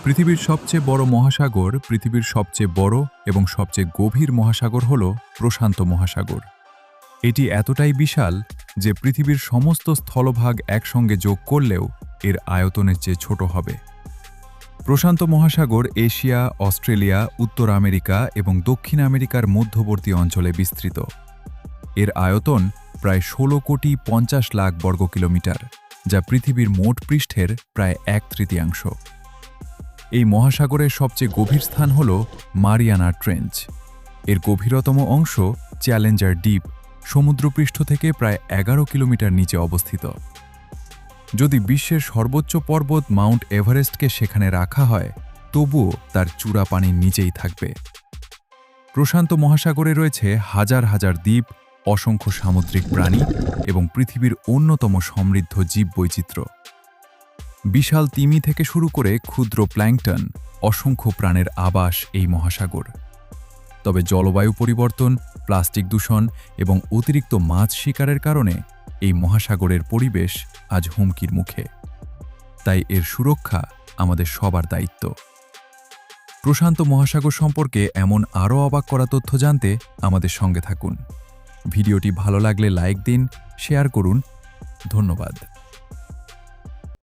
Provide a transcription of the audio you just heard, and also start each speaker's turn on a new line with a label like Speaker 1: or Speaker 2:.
Speaker 1: পৃথিবীর সবচেয়ে বড় মহাসাগর, পৃথিবীর সবচেয়ে বড় এবং সবচেয়ে গভীর মহাসাগর হল প্রশান্ত মহাসাগর। এটি এতটাই বিশাল যে পৃথিবীর সমস্ত স্থলভাগ একসঙ্গে যোগ করলেও এর আয়তনের চেয়ে ছোট হবে। প্রশান্ত মহাসাগর এশিয়া, অস্ট্রেলিয়া, উত্তর আমেরিকা এবং দক্ষিণ আমেরিকার মধ্যবর্তী অঞ্চলে বিস্তৃত। এর আয়তন প্রায় ১৬,৫০,০০,০০০ বর্গ কিলোমিটার, যা পৃথিবীর মোট পৃষ্ঠের প্রায় ১/৩। এই মহাসাগরের সবচেয়ে গভীর স্থান হল মারিয়ানা ট্রেঞ্চ। এর গভীরতম অংশ চ্যালেঞ্জার দ্বীপ, সমুদ্রপৃষ্ঠ থেকে প্রায় ১১ কিলোমিটার নিচে অবস্থিত। যদি বিশ্বের সর্বোচ্চ পর্বত মাউন্ট এভারেস্টকে সেখানে রাখা হয়, তবুও তার চূড়া পানির নিচেই থাকবে। প্রশান্ত মহাসাগরে রয়েছে হাজার হাজার দ্বীপ, অসংখ্য সামুদ্রিক প্রাণী এবং পৃথিবীর অন্যতম সমৃদ্ধ জীববৈচিত্র্য। বিশাল তিমি থেকে শুরু করে ক্ষুদ্র প্ল্যাঙ্কটন, অসংখ্য প্রাণের আবাস এই মহাসাগর। তবে জলবায়ু পরিবর্তন, প্লাস্টিক দূষণ এবং অতিরিক্ত মাছ শিকারের কারণে এই মহাসাগরের পরিবেশ আজ হুমকির মুখে। তাই এর সুরক্ষা আমাদের সবার দায়িত্ব। প্রশান্ত মহাসাগর সম্পর্কে এমন আরও অবাক করা তথ্য জানতে আমাদের সঙ্গে থাকুন। ভিডিওটি ভালো লাগলে লাইক দিন, শেয়ার করুন। ধন্যবাদ।